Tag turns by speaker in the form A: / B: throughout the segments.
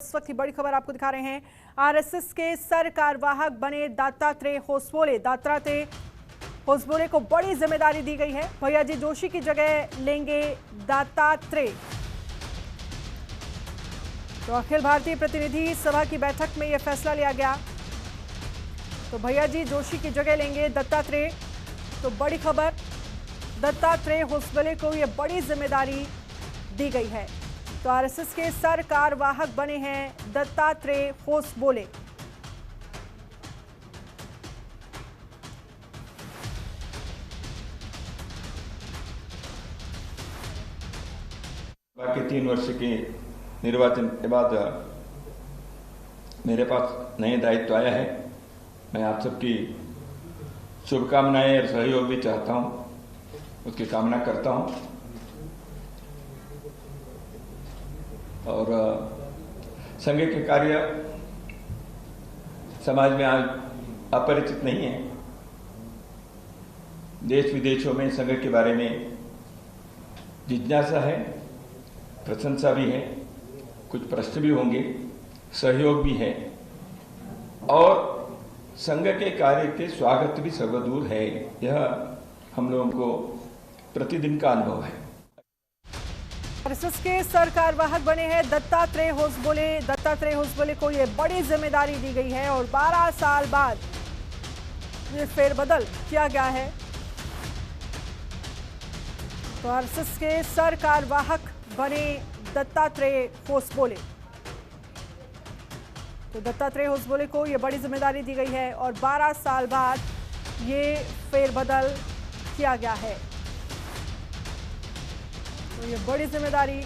A: इस वक्त की बड़ी खबर आपको दिखा रहे हैं। आरएसएस के सर कार्यवाहक बने दत्तात्रेय होसबोले। दत्तात्रेय होसबोले को बड़ी जिम्मेदारी दी गई है। भैयाजी जोशी की जगह लेंगे दत्तात्रेय। तो अखिल भारतीय प्रतिनिधि सभा की बैठक में यह फैसला लिया गया। तो भैयाजी जोशी की जगह लेंगे दत्तात्रेय। तो बड़ी खबर, दत्तात्रेय होसबोले को यह बड़ी जिम्मेदारी दी गई है। तो आरएसएस के सर कार्यवाहक बने हैं दत्तात्रेय होसबोले।
B: बाकी 3 वर्ष के निर्वाचन के बाद मेरे पास नए दायित्व आया है। मैं आप सबकी शुभकामनाएं और सहयोग भी चाहता हूं, उसकी कामना करता हूं। और संघ के कार्य समाज में आज अपरिचित नहीं है। देश विदेशों में संघ के बारे में जिज्ञासा है, प्रशंसा भी है, कुछ प्रश्न भी होंगे, सहयोग भी है और संघ के कार्य के स्वागत भी सर्वदूर है। यह हम लोगों को प्रतिदिन का अनुभव है।
A: आरएसएस के सर कार्यवाहक बने हैं दत्तात्रेय होसबोले। दत्तात्रेय होसबोले को यह बड़ी जिम्मेदारी दी गई है और 12 साल बाद ये फेरबदल किया गया है। तो आरएसएस के सर कार्यवाहक बने दत्तात्रेय होसबोले। तो दत्तात्रेय होसबोले को यह बड़ी जिम्मेदारी दी गई है और 12 साल बाद ये फेरबदल किया गया है। तो ये बड़ी जिम्मेदारी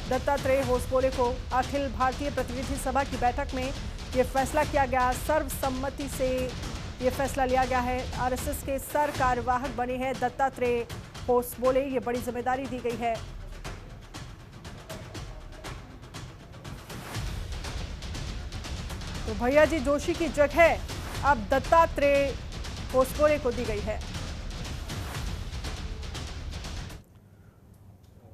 A: दत्तात्रेय होसबोले को अखिल भारतीय प्रतिनिधि सभा की बैठक में ये फैसला किया गया। सर्वसम्मति से ये फैसला लिया गया है। आरएसएस के सर कार्यवाहक बने हैं दत्तात्रेय होसबोले। ये बड़ी जिम्मेदारी दी गई है। तो भैयाजी जोशी की जगह अब दत्तात्रेय होसबोले को दी गई है।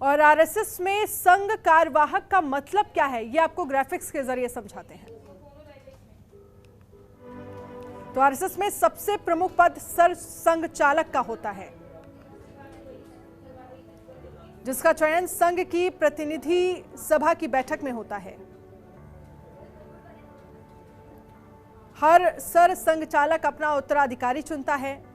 A: और आरएसएस में संघ कार्यवाहक का मतलब क्या है, ये आपको ग्राफिक्स के जरिए समझाते हैं। तो आरएसएस में सबसे प्रमुख पद सर संघ चालक का होता है, जिसका चयन संघ की प्रतिनिधि सभा की बैठक में होता है। हर सर संघ चालक अपना उत्तराधिकारी चुनता है।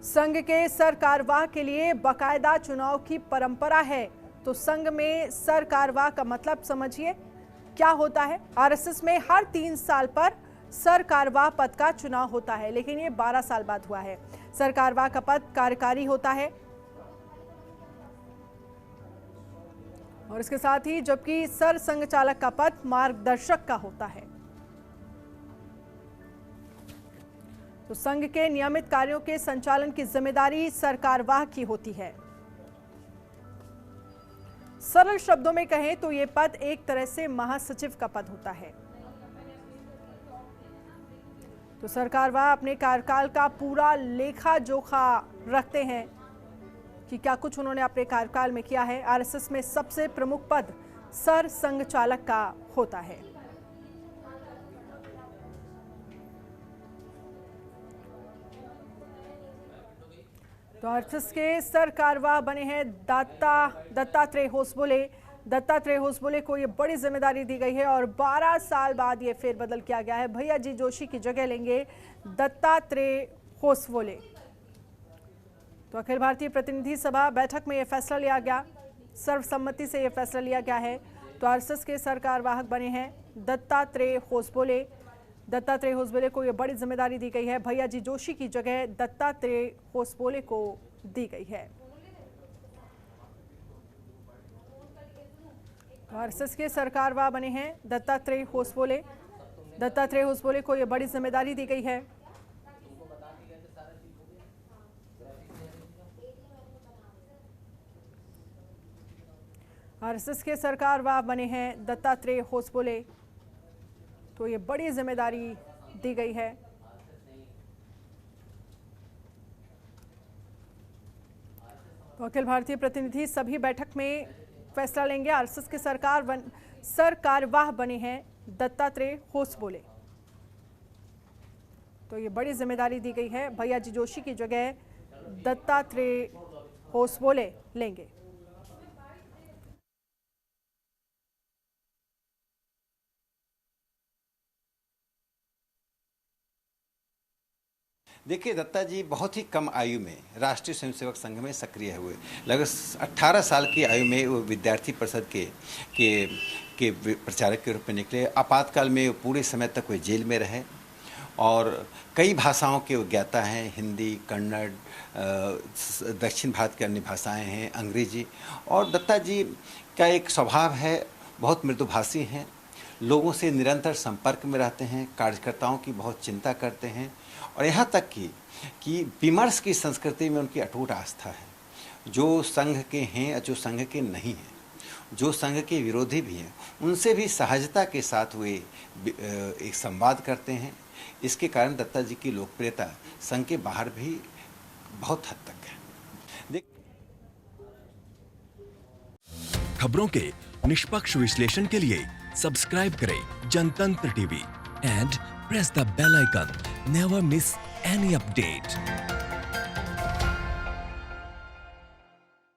A: संघ के सर कार्यवाह के लिए बाकायदा चुनाव की परंपरा है। तो संघ में सर कार्यवाह का मतलब समझिए क्या होता है। आरएसएस में हर 3 साल पर सर कार्यवाह पद का चुनाव होता है, लेकिन ये 12 साल बाद हुआ है। सर कार्यवाह का पद कार्यकारी होता है और इसके साथ ही जबकि सर संघ चालक का पद मार्गदर्शक का होता है। तो संघ के नियमित कार्यों के संचालन की जिम्मेदारी सर कार्यवाह की होती है। सरल शब्दों में कहें तो यह पद एक तरह से महासचिव का पद होता है। तो सर कार्यवाह अपने कार्यकाल का पूरा लेखा जोखा रखते हैं कि क्या कुछ उन्होंने अपने कार्यकाल में किया है। आरएसएस में सबसे प्रमुख पद सर संघ चालक का होता है। तो आरएसएस के सर कार्यवाह बने हैं दत्तात्रेय होसबोले। दत्तात्रेय होसबोले को यह बड़ी जिम्मेदारी दी गई है और 12 साल बाद यह फेरबदल किया गया है। भैयाजी जोशी की जगह लेंगे दत्तात्रेय होसबोले। तो अखिल भारतीय प्रतिनिधि सभा बैठक में यह फैसला लिया गया। सर्वसम्मति से यह फैसला लिया गया है। तो आरएसएस के सर कार्यवाहक बने हैं दत्तात्रेय होसबोले। दत्तात्रेय होसबोले को यह बड़ी जिम्मेदारी दी गई है। भैयाजी जोशी की जगह दत्तात्रेय होसबोले को दी गई है। तो आरएसएस के सर कार्यवाह बने हैं दत्तात्रेय होसबोले। दत्तात्रेय होसबोले को यह बड़ी जिम्मेदारी दी गई है। आरएसएस के सर कार्यवाह बने हैं दत्तात्रेय होसबोले। तो ये बड़ी जिम्मेदारी दी गई है। तो अखिल भारतीय प्रतिनिधि सभी बैठक में फैसला लेंगे। आरएसएस के सरकारवाह बने हैं दत्तात्रेय होसबोले। तो ये बड़ी जिम्मेदारी दी गई है, भैयाजी जोशी की जगह दत्तात्रेय होसबोले लेंगे।
C: देखिए, दत्ता जी बहुत ही कम आयु में राष्ट्रीय स्वयंसेवक संघ में सक्रिय हुए। लगभग 18 साल की आयु में वो विद्यार्थी परिषद के प्रचारक के रूप में निकले। आपातकाल में पूरे समय तक वे जेल में रहे और कई भाषाओं के वो ज्ञाता हैं, हिंदी, कन्नड़, दक्षिण भारत की अन्य भाषाएं हैं, अंग्रेजी। और दत्ता जी का एक स्वभाव है, बहुत मृदुभाषी हैं, लोगों से निरंतर संपर्क में रहते हैं, कार्यकर्ताओं की बहुत चिंता करते हैं और यहाँ तक कि विमर्श की संस्कृति में उनकी अटूट आस्था है। जो संघ के हैं, जो संघ के नहीं हैं, जो संघ के विरोधी भी हैं, उनसे भी सहजता के साथ वे एक संवाद करते हैं। इसके कारण दत्ता जी की लोकप्रियता संघ के बाहर भी बहुत हद तक है।
D: खबरों के निष्पक्ष विश्लेषण के लिए सब्सक्राइब करें Janatantra TV and press the bell icon. Never miss any update.